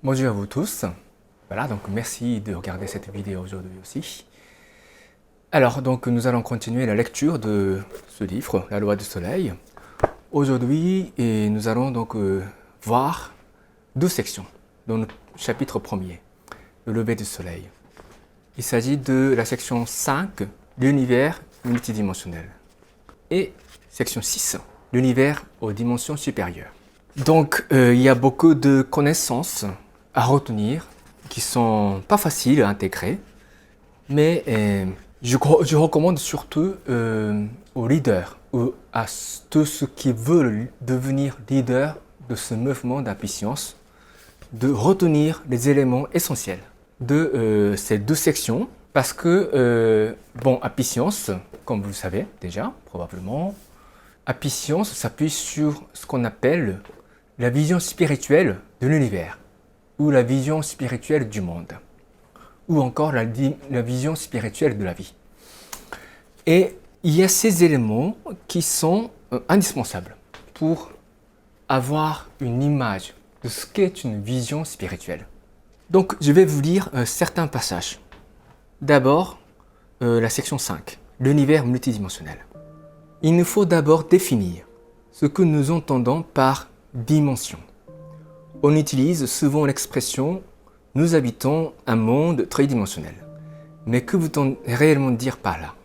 Bonjour à vous tous. Voilà, donc merci de regarder cette vidéo aujourd'hui aussi. Alors, donc nous allons continuer la lecture de ce livre, La Loi du Soleil. Aujourd'hui, nous allons donc voir deux sections dans le chapitre premier, le lever du Soleil. Il s'agit de la section 5, l'univers multidimensionnel, et section 6, l'univers aux dimensions supérieures. Donc, il y a beaucoup de connaissances à retenir qui sont pas faciles à intégrer, mais je recommande surtout aux leaders ou à tous ceux qui veulent devenir leaders de ce mouvement d'Happy-Science de retenir les éléments essentiels de ces deux sections parce que, Happy-Science, comme vous le savez déjà, probablement, Happy-Science s'appuie sur ce qu'on appelle la vision spirituelle de l'univers ou la vision spirituelle du monde ou encore la vision spirituelle de la vie. Et il y a ces éléments qui sont indispensables pour avoir une image de ce qu'est une vision spirituelle. Donc, je vais vous lire certains passages. D'abord, la section 5, l'univers multidimensionnel. Il nous faut d'abord définir ce que nous entendons par dimension. On utilise souvent l'expression « nous habitons un monde tridimensionnel ». Mais que veut-on réellement dire par là?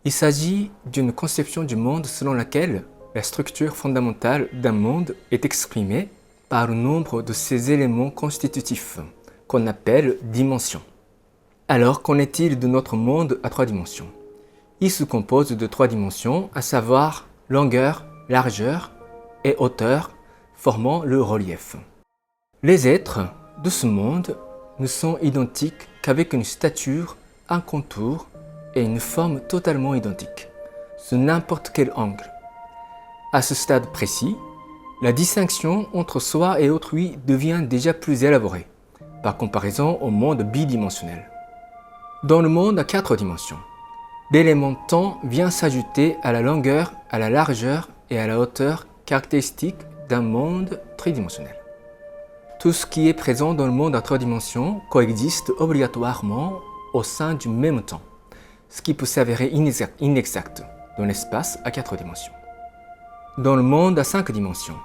Il s'agit d'une conception du monde selon laquelle la structure fondamentale d'un monde est exprimée par le nombre de ses éléments constitutifs, qu'on appelle dimensions. Alors, qu'en est-il de notre monde à trois dimensions? Il se compose de trois dimensions, à savoir longueur, largeur et hauteur, formant le relief. Les êtres de ce monde ne sont identiques qu'avec une stature, un contour et une forme totalement identiques, sous n'importe quel angle. À ce stade précis, la distinction entre soi et autrui devient déjà plus élaborée, par comparaison au monde bidimensionnel. Dans le monde à quatre dimensions, l'élément temps vient s'ajouter à la longueur, à la largeur et à la hauteur caractéristiques d'un monde tridimensionnel. Tout ce qui est présent dans le monde à trois dimensions coexiste obligatoirement au sein du même temps, ce qui peut s'avérer inexact dans l'espace à quatre dimensions. Dans le monde à cinq dimensions,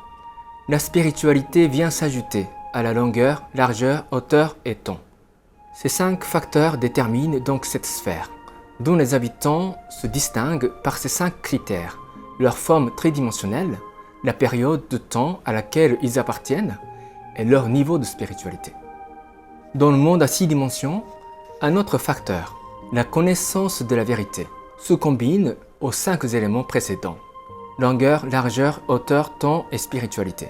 la spiritualité vient s'ajouter à la longueur, largeur, hauteur et temps. Ces cinq facteurs déterminent donc cette sphère, dont les habitants se distinguent par ces cinq critères, leur forme tridimensionnelle, la période de temps à laquelle ils appartiennent et leur niveau de spiritualité. Dans le monde à six dimensions, un autre facteur, la connaissance de la vérité, se combine aux cinq éléments précédents, longueur, largeur, hauteur, temps et spiritualité.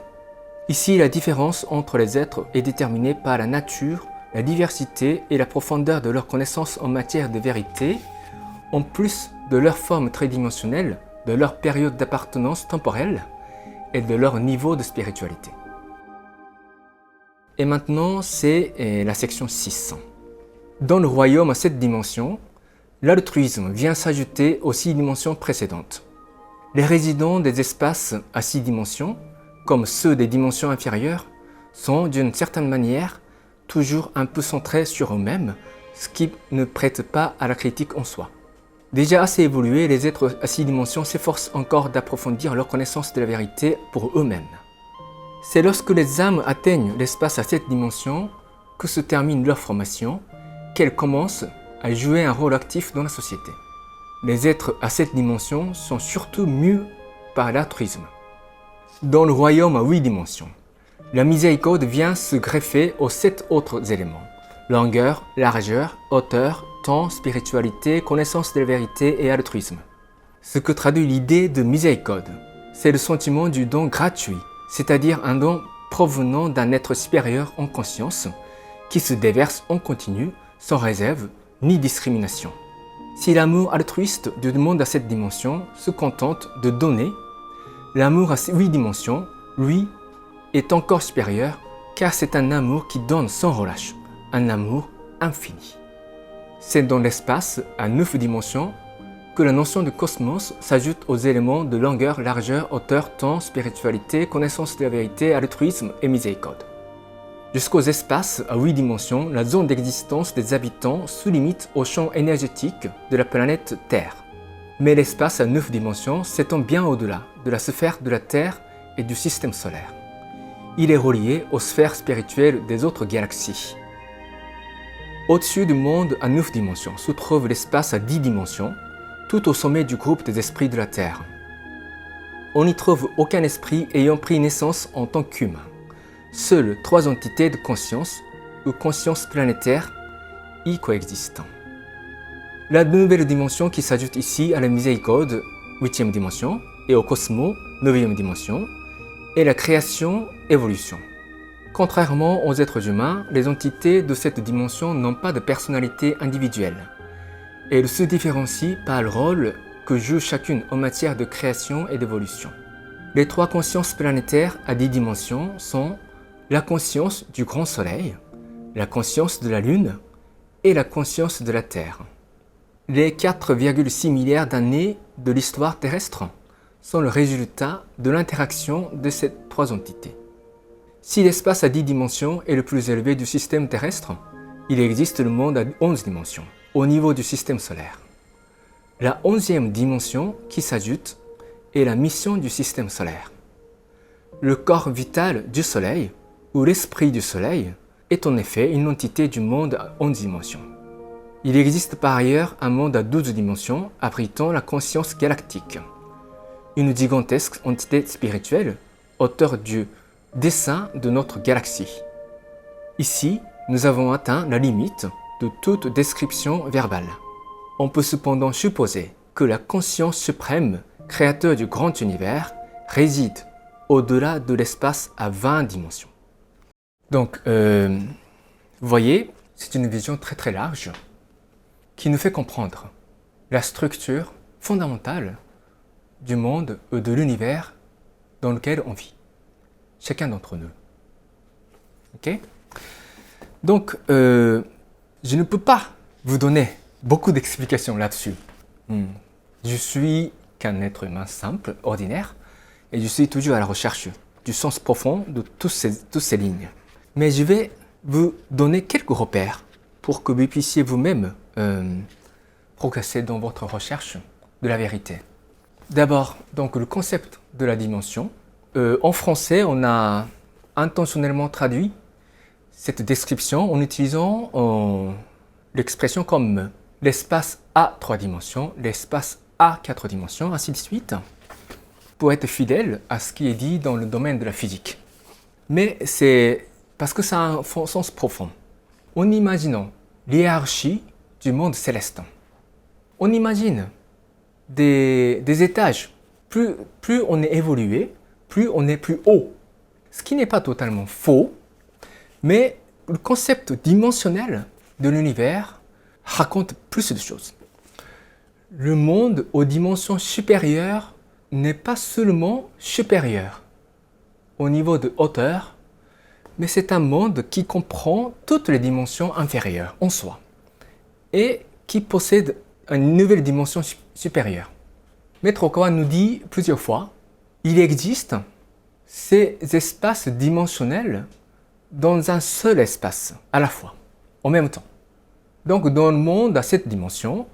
Ici, la différence entre les êtres est déterminée par la nature, la diversité et la profondeur de leur connaissance en matière de vérité, en plus de leur forme tridimensionnelle, de leur période d'appartenance temporelle et de leur niveau de spiritualité. Et maintenant, c'est la section 6. Dans le royaume à 7 dimensions, l'altruisme vient s'ajouter aux 6 dimensions précédentes. Les résidents des espaces à 6 dimensions, comme ceux des dimensions inférieures, sont d'une certaine manière toujours un peu centrés sur eux-mêmes, ce qui ne prête pas à la critique en soi. Déjà assez évolués, les êtres à 6 dimensions s'efforcent encore d'approfondir leur connaissance de la vérité pour eux-mêmes. C'est lorsque les âmes atteignent l'espace à 7 dimensions que se termine leur formation, qu'elles commencent à jouer un rôle actif dans la société. Les êtres à 7 dimensions sont surtout mus par l'altruisme. Dans le royaume à 8 dimensions, la miséricorde vient se greffer aux 7 autres éléments, longueur, largeur, hauteur, temps, spiritualité, connaissance de la vérité et altruisme. Ce que traduit l'idée de miséricorde, c'est le sentiment du don gratuit, c'est-à-dire un don provenant d'un être supérieur en conscience qui se déverse en continu, sans réserve ni discrimination. Si l'amour altruiste du monde à 7 dimensions se contente de donner, l'amour à 8 dimensions, lui, est encore supérieur car c'est un amour qui donne sans relâche, un amour infini. C'est dans l'espace à 9 dimensions que la notion de cosmos s'ajoute aux éléments de longueur, largeur, hauteur, temps, spiritualité, connaissance de la vérité, altruisme et miséricorde. jusqu'aux espaces à 8 dimensions, la zone d'existence des habitants se limite au champ énergétique de la planète Terre. Mais l'espace à 9 dimensions s'étend bien au-delà de la sphère de la Terre et du système solaire. Il est relié aux sphères spirituelles des autres galaxies. Au-dessus du monde à 9 dimensions se trouve l'espace à 10 dimensions, tout au sommet du groupe des esprits de la Terre. On n'y trouve aucun esprit ayant pris naissance en tant qu'humain. Seules 3 entités de conscience ou conscience planétaire y coexistent. La nouvelle dimension qui s'ajoute ici à la miséricorde, 8e dimension, et au cosmos, 9e dimension, est la création-évolution. Contrairement aux êtres humains, les entités de cette dimension n'ont pas de personnalité individuelle. Elles se différencient par le rôle que joue chacune en matière de création et d'évolution. Les 3 consciences planétaires à 10 dimensions sont la conscience du grand soleil, la conscience de la lune et la conscience de la Terre. Les 4,6 milliards d'années de l'histoire terrestre sont le résultat de l'interaction de ces 3 entités. Si l'espace à 10 dimensions est le plus élevé du système terrestre, il existe le monde à 11 dimensions, au niveau du système solaire. La 11e dimension qui s'ajoute est la mission du système solaire. Le corps vital du Soleil, ou l'esprit du Soleil, est en effet une entité du monde à 11 dimensions. Il existe par ailleurs un monde à 12 dimensions abritant la conscience galactique, une gigantesque entité spirituelle, auteur du dessin de notre galaxie. Ici, nous avons atteint la limite de toute description verbale. On peut cependant supposer que la conscience suprême, créateur du grand univers, réside au-delà de l'espace à 20 dimensions. Donc, vous voyez, c'est une vision très très large qui nous fait comprendre la structure fondamentale du monde et de l'univers dans lequel on vit, chacun d'entre nous. Ok? Donc, je ne peux pas vous donner beaucoup d'explications là-dessus. Je suis qu'un être humain simple, ordinaire, et je suis toujours à la recherche du sens profond de toutes ces lignes. Mais je vais vous donner quelques repères pour que vous puissiez vous-même progresser dans votre recherche de la vérité. D'abord, donc le concept de la dimension. En français, on a intentionnellement traduit cette description en utilisant l'expression comme l'espace à 3 dimensions, l'espace à 4 dimensions, ainsi de suite, pour être fidèle à ce qui est dit dans le domaine de la physique. Mais c'est parce que ça a un sens profond. En imaginant l'hiérarchie du monde céleste, on imagine des étages. Plus on est évolué, plus on est plus haut. Ce qui n'est pas totalement faux, mais le concept dimensionnel de l'univers raconte plus de choses. Le monde aux dimensions supérieures n'est pas seulement supérieur au niveau de hauteur, mais c'est un monde qui comprend toutes les dimensions inférieures en soi et qui possède une nouvelle dimension supérieure. Maître Okawa nous dit plusieurs fois, il existe ces espaces dimensionnels dans un seul espace à la fois, en même temps. Donc dans le monde à cette dimension,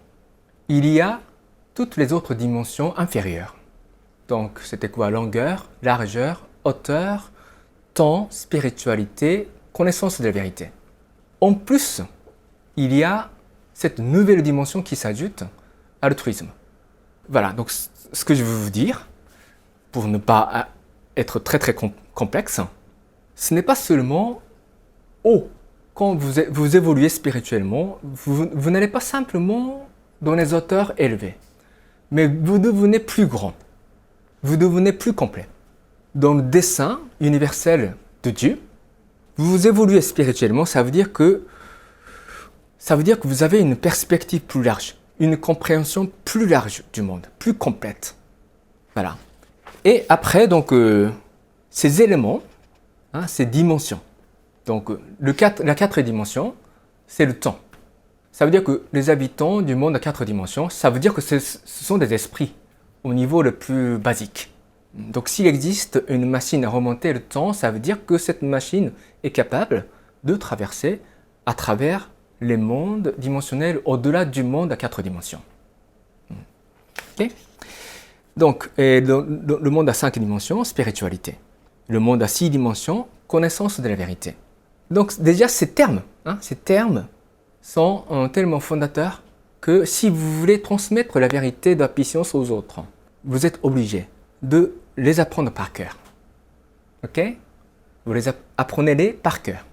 il y a toutes les autres dimensions inférieures. Donc c'était quoi? Longueur, largeur, hauteur, temps, spiritualité, connaissance de la vérité. En plus, il y a cette nouvelle dimension qui s'ajoute, altruisme. Voilà, donc ce que je veux vous dire, pour ne pas être très très complexe, ce n'est pas seulement quand vous évoluez spirituellement, vous n'allez pas simplement dans les hauteurs élevées, mais vous devenez plus grand, vous devenez plus complet. Dans le dessein universel de Dieu, vous évoluez spirituellement, ça veut dire que vous avez une perspective plus large, une compréhension plus large du monde, plus complète. Voilà. Et après, donc, ces éléments, ces dimensions. Donc, la 4 dimension, c'est le temps. Ça veut dire que les habitants du monde à 4 dimensions, ça veut dire que ce sont des esprits au niveau le plus basique. Donc s'il existe une machine à remonter le temps, ça veut dire que cette machine est capable de traverser à travers les mondes dimensionnels au-delà du monde à 4 dimensions. Okay. Donc le monde à 5 dimensions, spiritualité. Le monde à 6 dimensions, connaissance de la vérité. Donc déjà ces termes sont tellement fondateurs que si vous voulez transmettre la vérité de la puissance aux autres, vous êtes obligé de les apprendre par cœur. Ok? Vous les apprenez-les par cœur.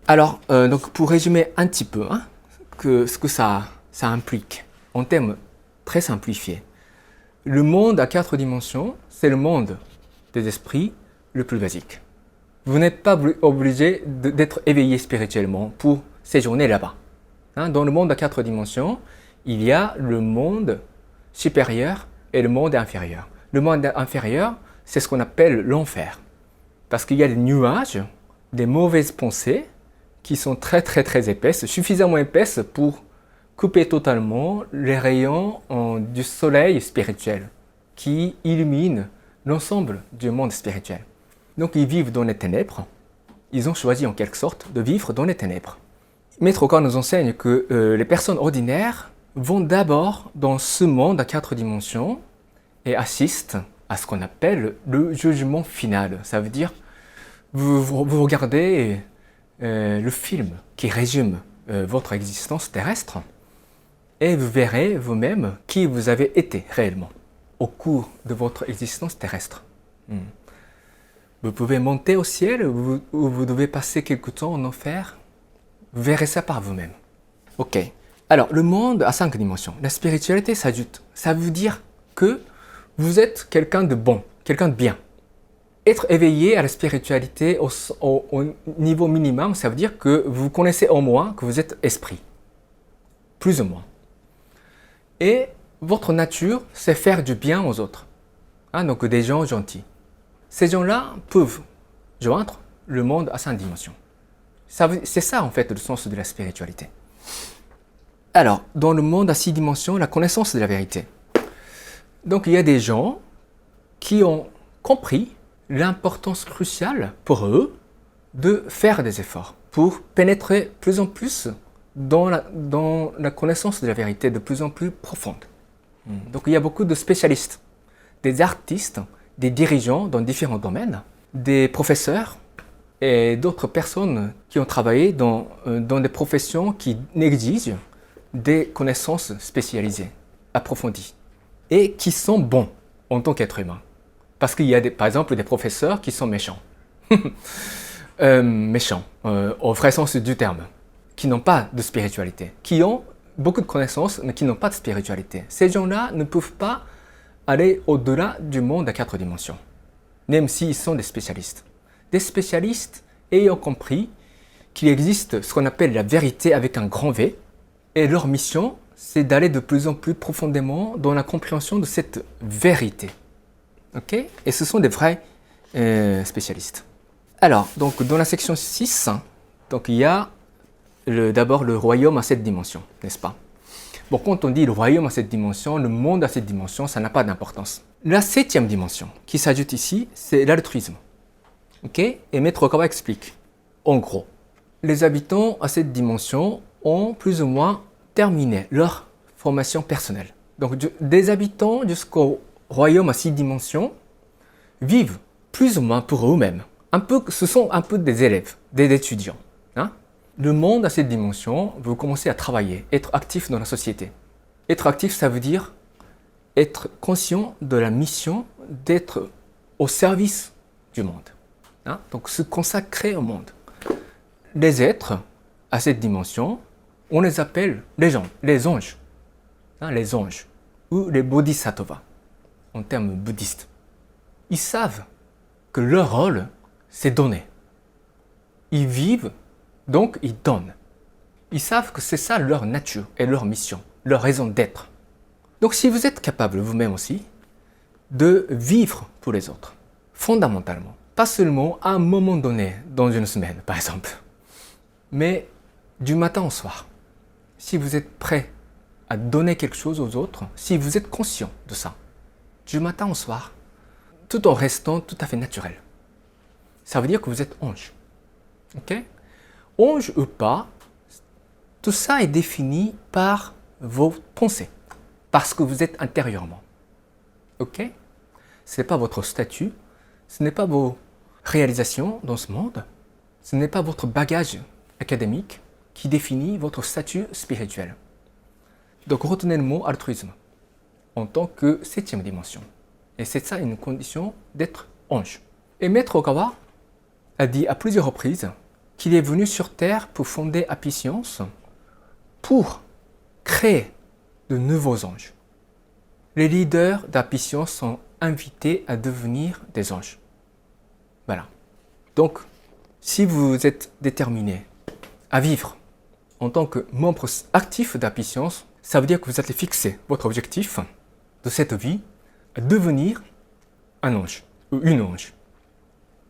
Alors, donc pour résumer un petit peu ce que ça implique en termes très simplifiés. Le monde à 4 dimensions, c'est le monde des esprits le plus basique. Vous n'êtes pas obligé d'être éveillé spirituellement pour séjourner là-bas. Dans le monde à 4 dimensions, il y a le monde supérieur et le monde inférieur. Le monde inférieur, c'est ce qu'on appelle l'enfer. Parce qu'il y a des nuages, des mauvaises pensées qui sont très épaisses, suffisamment épaisses pour couper totalement les rayons du soleil spirituel qui illumine l'ensemble du monde spirituel. Donc ils vivent dans les ténèbres. Ils ont choisi en quelque sorte de vivre dans les ténèbres. Maître Oka nous enseigne que les personnes ordinaires vont d'abord dans ce monde à 4 dimensions et assistent à ce qu'on appelle le jugement final. Ça veut dire vous regardez le film qui résume votre existence terrestre et vous verrez vous-même qui vous avez été réellement au cours de votre existence terrestre. Vous pouvez monter au ciel ou vous devez passer quelque temps en enfer. Vous verrez ça par vous-même. Ok. Alors, le monde à 5 dimensions. La spiritualité s'ajoute. Ça veut dire que vous êtes quelqu'un de bon, quelqu'un de bien. Être éveillé à la spiritualité au niveau minimum, ça veut dire que vous connaissez au moins que vous êtes esprit. Plus ou moins. Et votre nature, c'est faire du bien aux autres. Donc des gens gentils. Ces gens-là peuvent joindre le monde à 5 dimensions. C'est ça en fait le sens de la spiritualité. Alors, dans le monde à 6 dimensions, la connaissance de la vérité. Donc il y a des gens qui ont compris l'importance cruciale pour eux de faire des efforts pour pénétrer plus en plus dans la connaissance de la vérité de plus en plus profonde. Donc il y a beaucoup de spécialistes, des artistes, des dirigeants dans différents domaines, des professeurs et d'autres personnes qui ont travaillé dans des professions qui exigent des connaissances spécialisées, approfondies, et qui sont bons en tant qu'être humain. Parce qu'il y a par exemple des professeurs qui sont méchants, méchants au vrai sens du terme, qui n'ont pas de spiritualité, qui ont beaucoup de connaissances mais qui n'ont pas de spiritualité. Ces gens-là ne peuvent pas aller au-delà du monde à 4 dimensions, même s'ils sont des spécialistes. Des spécialistes ayant compris qu'il existe ce qu'on appelle la vérité avec un grand V, et leur mission, c'est d'aller de plus en plus profondément dans la compréhension de cette vérité. Okay? Et ce sont des vrais spécialistes. Alors, donc, dans la section 6, donc, il y a d'abord le royaume à 7 dimensions, n'est-ce pas? Bon, quand on dit le royaume à 7 dimensions, le monde à 7 dimensions, ça n'a pas d'importance. La 7e dimension qui s'ajoute ici, c'est l'altruisme. Okay? Et Maître Okawa explique. En gros, les habitants à cette dimension ont plus ou moins terminé leur formation personnelle. Donc, des habitants jusqu'au royaume à 6 dimensions vivent plus ou moins pour eux-mêmes. Ce sont un peu des élèves, des étudiants. Le monde à cette dimension, vous commencez à travailler, être actif dans la société. Être actif, ça veut dire être conscient de la mission d'être au service du monde. Donc se consacrer au monde. Les êtres à cette dimension, on les appelle les anges. Les anges ou les bodhisattvas en termes bouddhistes. Ils savent que leur rôle, c'est donner. Ils vivent, donc ils donnent. Ils savent que c'est ça leur nature et leur mission, leur raison d'être. Donc si vous êtes capable vous-même aussi de vivre pour les autres, fondamentalement, pas seulement à un moment donné, dans une semaine par exemple, mais du matin au soir, si vous êtes prêt à donner quelque chose aux autres, si vous êtes conscient de ça, du matin au soir, tout en restant tout à fait naturel. Ça veut dire que vous êtes ange. Ok? Ange ou pas, tout ça est défini par vos pensées, parce que vous êtes intérieurement. Ok? Ce n'est pas votre statut, ce n'est pas vos réalisations dans ce monde, ce n'est pas votre bagage académique qui définit votre statut spirituel. Donc retenez le mot altruisme en tant que 7e dimension. Et c'est ça une condition d'être ange. Et Maître Ogawa a dit à plusieurs reprises qu'il est venu sur Terre pour fonder Happy Science, pour créer de nouveaux anges. Les leaders d'Happy Science sont invités à devenir des anges. Voilà. Donc, si vous êtes déterminé à vivre en tant que membre actif d'Happy Science, ça veut dire que vous allez fixer votre objectif de cette vie à devenir un ange ou une ange.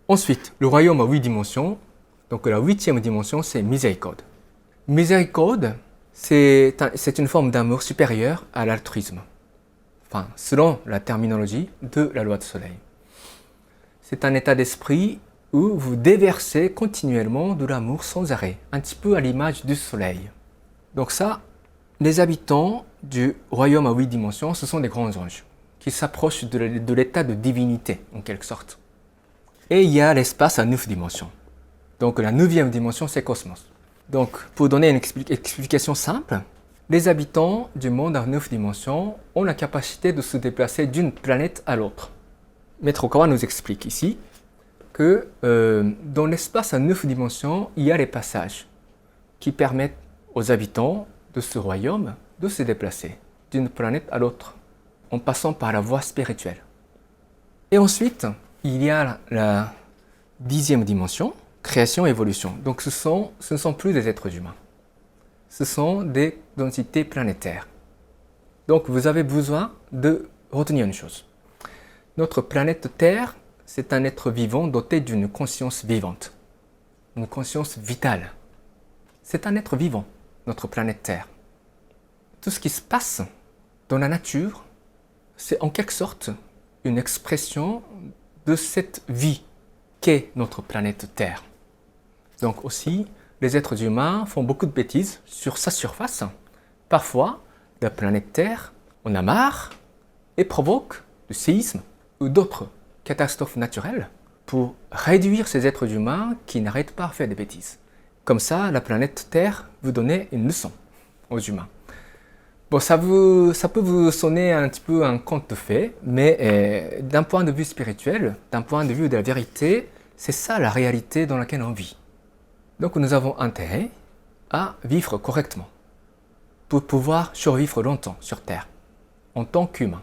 Ensuite, le royaume à 8 dimensions, donc la 8e dimension, c'est miséricorde. Miséricorde, c'est une forme d'amour supérieur à l'altruisme. Enfin, selon la terminologie de la loi du soleil. C'est un état d'esprit où vous déversez continuellement de l'amour sans arrêt, un petit peu à l'image du soleil. Donc ça, les habitants du royaume à 8 dimensions, ce sont des grands anges qui s'approchent de l'état de divinité, en quelque sorte. Et il y a l'espace à 9 dimensions. Donc la 9e dimension, c'est Cosmos. Donc, pour donner une explication simple, les habitants du monde à 9 dimensions ont la capacité de se déplacer d'une planète à l'autre. Maître Ogawa nous explique ici que dans l'espace à 9 dimensions, il y a les passages qui permettent aux habitants de ce royaume de se déplacer d'une planète à l'autre en passant par la voie spirituelle. Et ensuite, il y a la 10e dimension, création-évolution. Donc ce ne sont plus des êtres humains. Ce sont des entités planétaires. Donc vous avez besoin de retenir une chose. Notre planète Terre, c'est un être vivant doté d'une conscience vivante. Une conscience vitale. C'est un être vivant, notre planète Terre. Tout ce qui se passe dans la nature, c'est en quelque sorte une expression de cette vie qu'est notre planète Terre. Donc aussi, les êtres humains font beaucoup de bêtises sur sa surface. Parfois, la planète Terre en a marre et provoque des séismes ou d'autres catastrophes naturelles pour réduire ces êtres humains qui n'arrêtent pas de faire des bêtises. Comme ça, la planète Terre vous donne une leçon aux humains. Bon, ça peut vous sonner un petit peu un conte de fées, mais d'un point de vue spirituel, d'un point de vue de la vérité, c'est ça la réalité dans laquelle on vit. Donc nous avons intérêt à vivre correctement pour pouvoir survivre longtemps sur Terre, en tant qu'humain.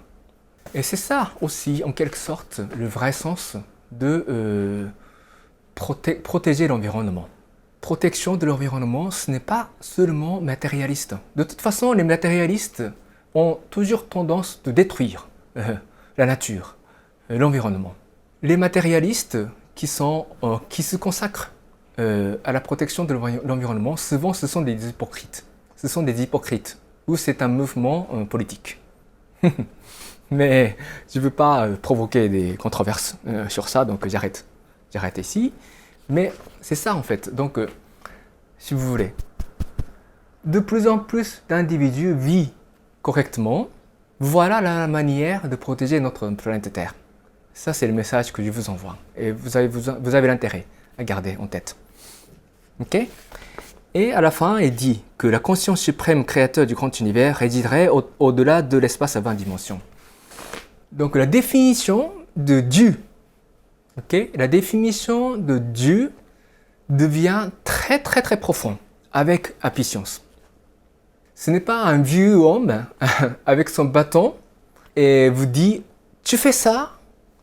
Et c'est ça aussi, en quelque sorte, le vrai sens de protéger l'environnement. Protection de l'environnement, ce n'est pas seulement matérialiste. De toute façon, les matérialistes ont toujours tendance de détruire la nature, l'environnement. Les matérialistes qui se consacrent à la protection de l'environnement, souvent ce sont des hypocrites. Ce sont des hypocrites, ou c'est un mouvement politique. Mais je ne veux pas provoquer des controverses sur ça, donc j'arrête ici. Mais c'est ça en fait, donc si vous voulez, de plus en plus d'individus vivent correctement, voilà la manière de protéger notre planète Terre. Ça c'est le message que je vous envoie, et vous avez l'intérêt à garder en tête. Ok? Et à la fin, il dit que la conscience suprême créateur du grand univers résiderait au-delà de l'espace à 20 dimensions. Donc la définition de Dieu, la définition de Dieu devient très très très profond avec Happy Science. Ce n'est pas un vieux homme avec son bâton et vous dit « tu fais ça,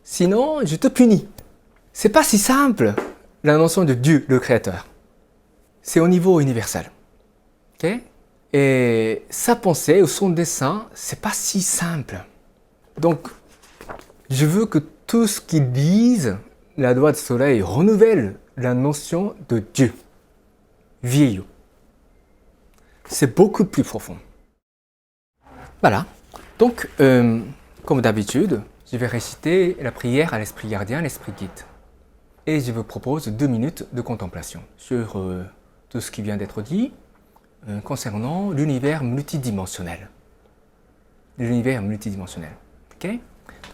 sinon je te punis ». C'est pas si simple la notion de Dieu, le Créateur. C'est au niveau universel. Et sa pensée ou son dessein, c'est pas si simple. Donc, je veux que tout ce qu'ils disent, la loi du soleil renouvelle la notion de Dieu. Vieillot. C'est beaucoup plus profond. Voilà. Donc, comme d'habitude, je vais réciter la prière à l'esprit gardien, l'esprit guide. Et je vous propose 2 minutes de contemplation sur tout ce qui vient d'être dit concernant l'univers multidimensionnel. L'univers multidimensionnel. Ok?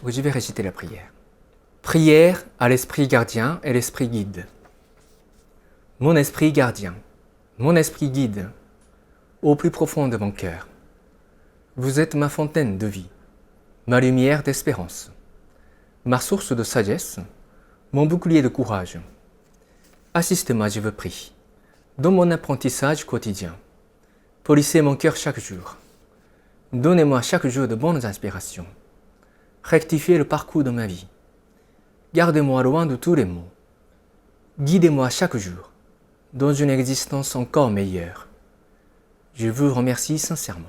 Donc je vais réciter la prière. Prière à l'esprit gardien et l'esprit guide. Mon esprit gardien, mon esprit guide, au plus profond de mon cœur, vous êtes ma fontaine de vie, ma lumière d'espérance, ma source de sagesse, mon bouclier de courage. Assistez-moi, je vous prie, dans mon apprentissage quotidien. Polissez mon cœur chaque jour. Donnez-moi chaque jour de bonnes inspirations. Rectifiez le parcours de ma vie. Gardez-moi loin de tous les maux. Guidez-moi chaque jour dans une existence encore meilleure. Je vous remercie sincèrement.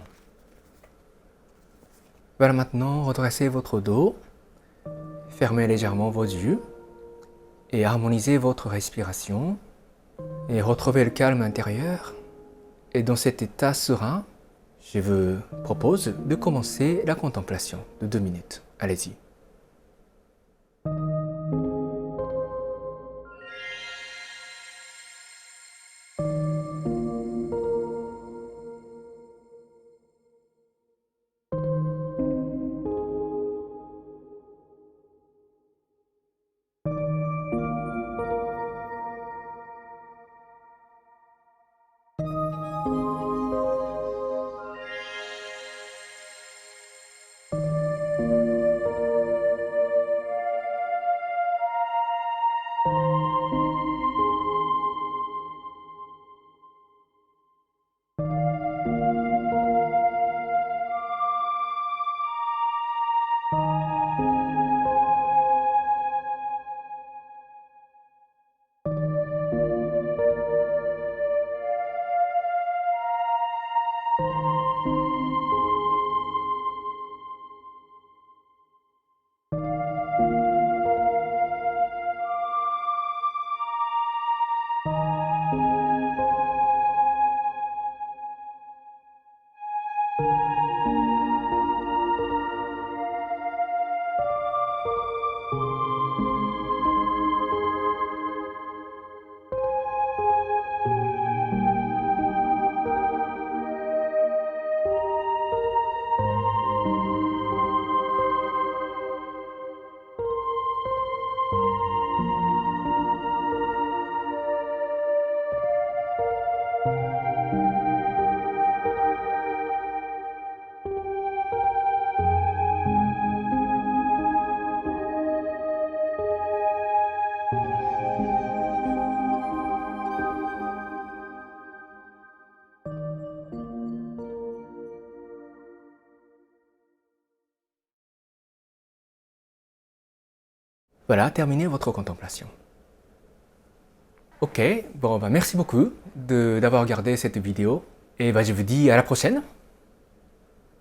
Voilà, maintenant, redressez votre dos, fermez légèrement vos yeux et harmonisez votre respiration et retrouvez le calme intérieur. Et dans cet état serein, je vous propose de commencer la contemplation de 2 minutes. Allez-y. Voilà, terminez votre contemplation. Ok, bon, merci beaucoup d'avoir regardé cette vidéo et je vous dis à la prochaine.